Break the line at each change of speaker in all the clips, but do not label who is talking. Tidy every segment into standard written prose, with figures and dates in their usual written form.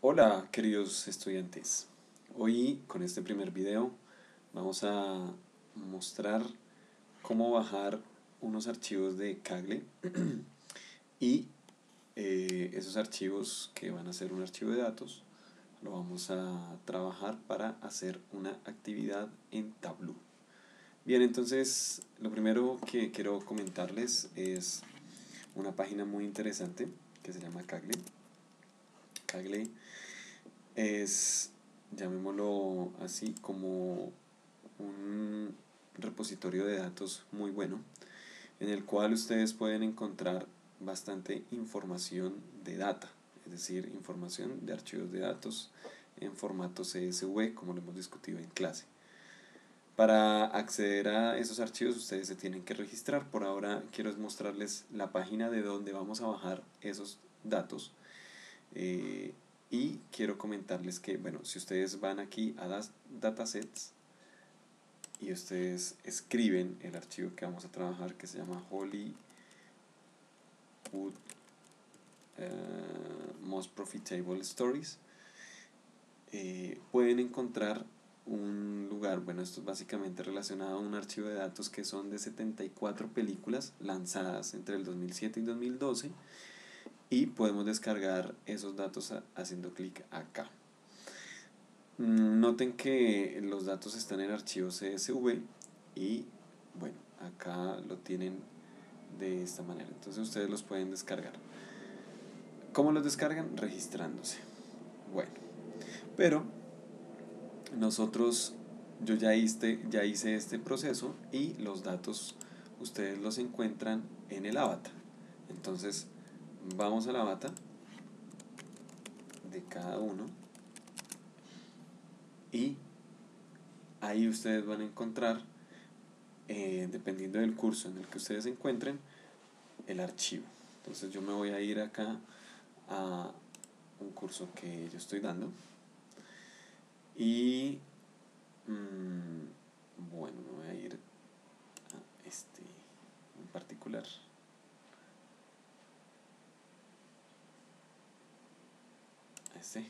Hola queridos estudiantes, hoy con este primer video vamos a mostrar cómo bajar unos archivos de Kaggle y esos archivos que van a ser un archivo de datos lo vamos a trabajar para hacer una actividad en Tableau. Bien, entonces lo primero que quiero comentarles es una página muy interesante que se llama Kaggle. Kaggle es, llamémoslo así, como un repositorio de datos muy bueno, en el cual ustedes pueden encontrar bastante información de data, es decir, información de archivos de datos en formato CSV, como lo hemos discutido en clase. Para acceder a esos archivos ustedes se tienen que registrar. Por ahora quiero mostrarles la página de donde vamos a bajar esos datos. Y quiero comentarles que, bueno, si ustedes van aquí a Datasets y ustedes escriben el archivo que vamos a trabajar, que se llama Hollywood Most Profitable Stories, pueden encontrar un lugar, bueno, esto es básicamente relacionado a un archivo de datos que son de 74 películas lanzadas entre el 2007 y 2012, y podemos descargar esos datos haciendo clic acá. Noten que los datos están en archivo CSV y bueno, acá lo tienen de esta manera, entonces ustedes los pueden descargar. ¿Cómo los descargan? Registrándose. Bueno, pero nosotros, yo ya hice este proceso y los datos ustedes los encuentran en el avatar. Entonces vamos al avatar de cada uno y ahí ustedes van a encontrar, dependiendo del curso en el que ustedes se encuentren, el archivo. Entonces yo me voy a ir acá a un curso que yo estoy dando y bueno, me voy a ir a este en particular. Este.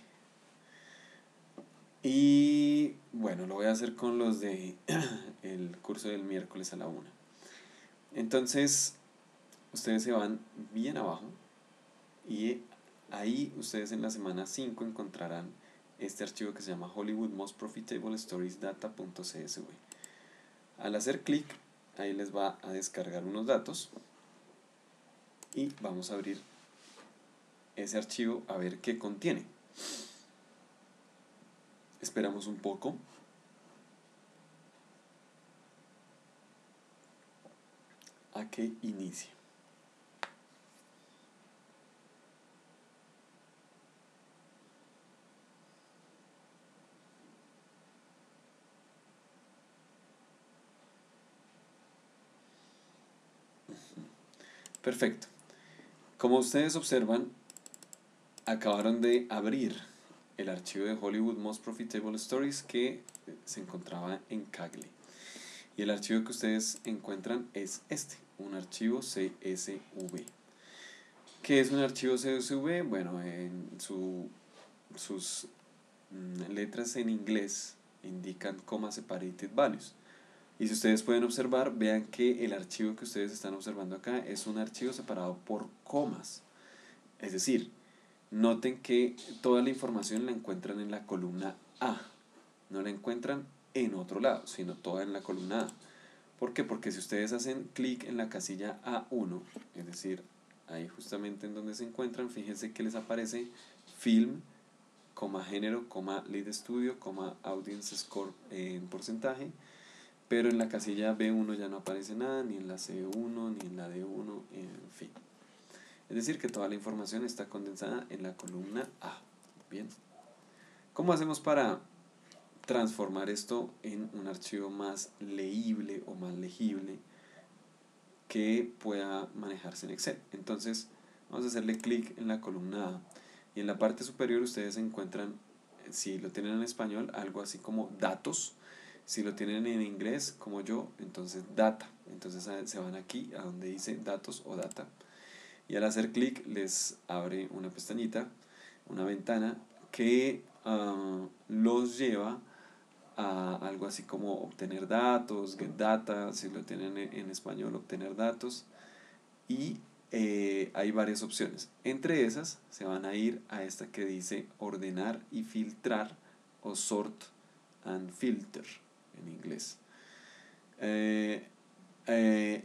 Y bueno, lo voy a hacer con los de el curso del miércoles a la 1. Entonces ustedes se van bien abajo y ahí ustedes en la semana 5 encontrarán este archivo que se llama Hollywood Most Profitable Stories Data.csv. Al hacer clic ahí les va a descargar unos datos y vamos a abrir ese archivo a ver qué contiene. Esperamos un poco. A que inicie. Perfecto. Como ustedes observan, acabaron de abrir el archivo de Hollywood Most Profitable Stories que se encontraba en Kaggle. Y el archivo que ustedes encuentran es este, un archivo CSV. ¿Qué es un archivo CSV? Bueno, en sus letras en inglés indican comma separated values. Y si ustedes pueden observar, vean que el archivo que ustedes están observando acá es un archivo separado por comas. Es decir, noten que toda la información la encuentran en la columna A, no la encuentran en otro lado, sino toda en la columna A. ¿Por qué? Porque si ustedes hacen clic en la casilla A1, es decir, ahí justamente en donde se encuentran, fíjense que les aparece film, género, lead studio, audience score en porcentaje, pero en la casilla B1 ya no aparece nada, ni en la C1, ni en la D1, en fin. Es decir, que toda la información está condensada en la columna A. Bien. ¿Cómo hacemos para transformar esto en un archivo más leíble o más legible que pueda manejarse en Excel? Entonces, vamos a hacerle clic en la columna A y en la parte superior ustedes encuentran, si lo tienen en español, algo así como datos. Si lo tienen en inglés, como yo, entonces data. Entonces se van aquí a donde dice datos o data. Y al hacer clic les abre una pestañita, una ventana que los lleva a algo así como obtener datos, get data, si lo tienen en español, obtener datos, y hay varias opciones. Entre esas se van a ir a esta que dice ordenar y filtrar, o sort and filter en inglés.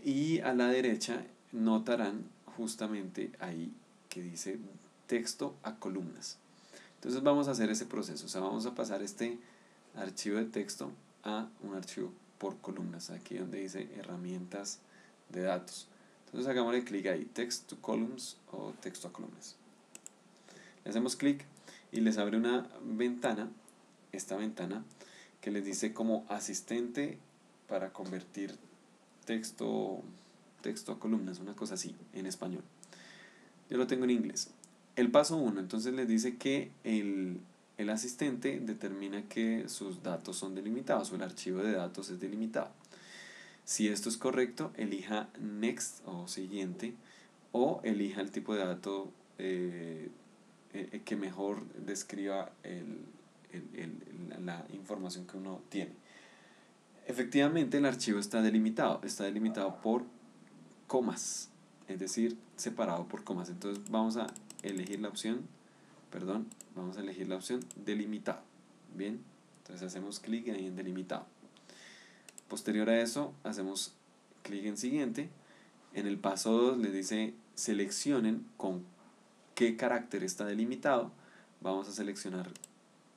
Y a la derecha notarán justamente ahí que dice texto a columnas. Entonces vamos a hacer ese proceso, o sea, vamos a pasar este archivo de texto a un archivo por columnas, aquí donde dice herramientas de datos. Entonces hagámosle clic ahí, text to columns o texto a columnas. Le hacemos clic y les abre una ventana, esta ventana, que les dice como asistente para convertir texto a columnas, una cosa así, en español. Yo lo tengo en inglés. El paso 1, entonces les dice que el asistente determina que sus datos son delimitados o el archivo de datos es delimitado. Si esto es correcto, elija Next o siguiente, o elija el tipo de dato que mejor describa la información que uno tiene. Efectivamente, el archivo está delimitado por comas, es decir, separado por comas. Entonces vamos a elegir la opción, delimitado. Bien, entonces hacemos clic ahí en delimitado. Posterior a eso, hacemos clic en siguiente. En el paso 2 les dice seleccionen con qué carácter está delimitado. Vamos a seleccionar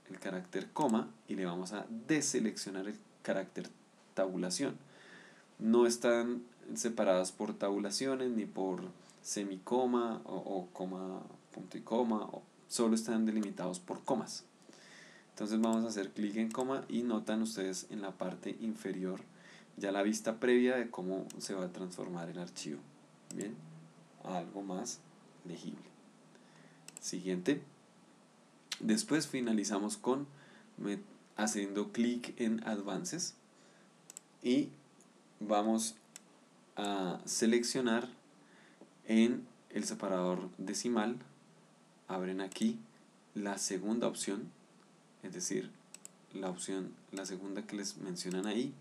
el carácter coma y le vamos a deseleccionar el carácter tabulación. No están separadas por tabulaciones ni por semicoma o coma, punto y coma, solo están delimitados por comas. Entonces vamos a hacer clic en coma y notan ustedes en la parte inferior ya la vista previa de cómo se va a transformar el archivo. Bien, a algo más legible. Siguiente. Después finalizamos con haciendo clic en Advances y vamos a seleccionar en el separador decimal, abren aquí la segunda opción, es decir, la segunda que les mencionan ahí,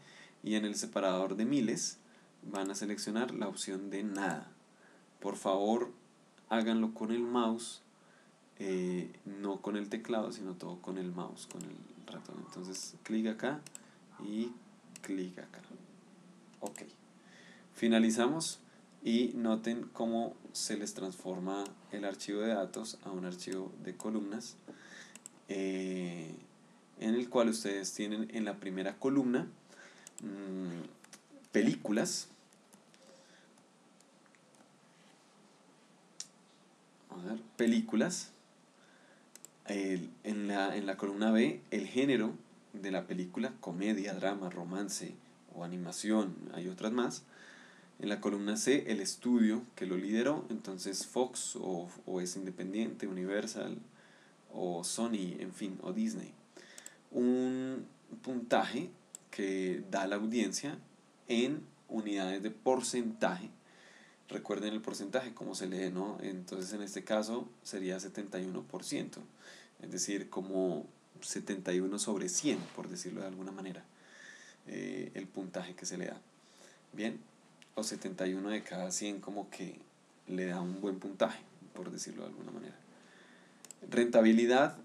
y en el separador de miles van a seleccionar la opción de nada. Por favor, háganlo con el mouse, no con el teclado, sino todo con el mouse, con el ratón. Entonces, clic acá y clic acá. Ok. Finalizamos y noten cómo se les transforma el archivo de datos a un archivo de columnas, en el cual ustedes tienen en la primera columna películas. A ver, películas. En la columna B, el género de la película, comedia, drama, romance o animación, hay otras más. En la columna C, el estudio que lo lideró, entonces Fox o es independiente, Universal o Sony, en fin, o Disney. Un puntaje que da la audiencia en unidades de porcentaje. Recuerden el porcentaje, como se lee, ¿no? Entonces en este caso sería 71%, es decir, como 71 sobre 100, por decirlo de alguna manera, el puntaje que se le da. Bien, o 71 de cada 100 como que le da un buen puntaje, por decirlo de alguna manera. Rentabilidad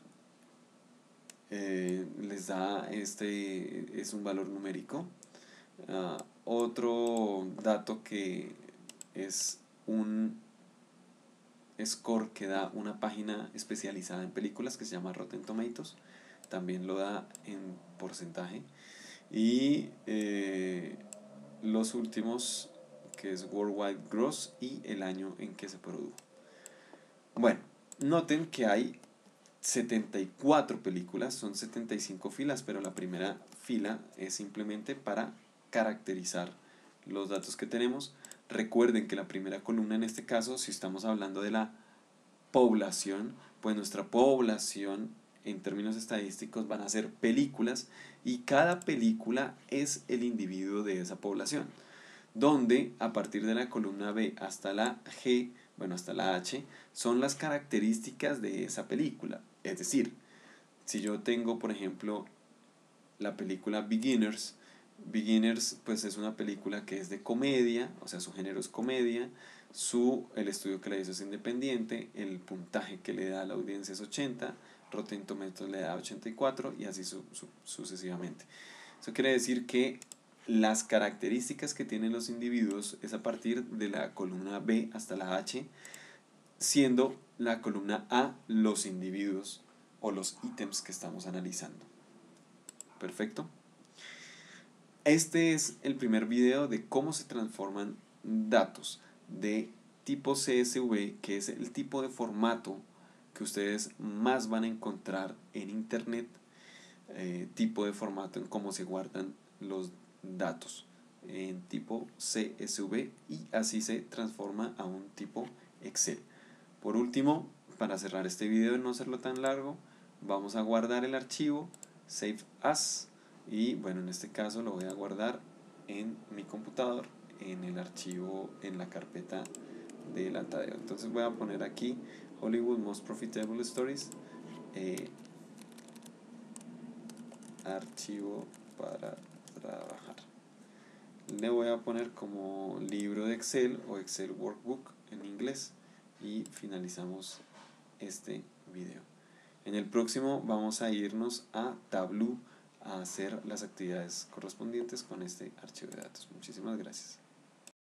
les da es un valor numérico. Otro dato que es un score que da una página especializada en películas que se llama Rotten Tomatoes, también lo da en porcentaje. Y los últimos, que es Worldwide Gross y el año en que se produjo. Bueno, noten que hay 74 películas, son 75 filas, pero la primera fila es simplemente para caracterizar los datos que tenemos. Recuerden que la primera columna, en este caso, si estamos hablando de la población, pues nuestra población en términos estadísticos van a ser películas, y cada película es el individuo de esa población, donde a partir de la columna B hasta la G, bueno, hasta la H, son las características de esa película. Es decir, Si yo tengo, por ejemplo, la película Beginners, Beginners pues es una película que es de comedia, o sea, su género es comedia, el estudio que la hizo es independiente, el puntaje que le da a la audiencia es 80, Rotten Tomatoes le da 84 y así sucesivamente. Eso quiere decir que las características que tienen los individuos es a partir de la columna B hasta la H, siendo la columna A los individuos o los ítems que estamos analizando. Perfecto. Este es el primer video de cómo se transforman datos de tipo CSV, que es el tipo de formato que ustedes más van a encontrar en internet, tipo de formato en cómo se guardan los datos en tipo CSV, y así se transforma a un tipo Excel. Por último, para cerrar este video y no hacerlo tan largo, vamos a guardar el archivo Save As, y bueno, en este caso lo voy a guardar en mi computador, en el archivo, en la carpeta de la Tadeo. Entonces voy a poner aquí Hollywood Most Profitable Stories, archivo para trabajar. Le voy a poner como libro de Excel o Excel Workbook en inglés, y finalizamos este video. En el próximo vamos a irnos a Tableau a hacer las actividades correspondientes con este archivo de datos. Muchísimas gracias.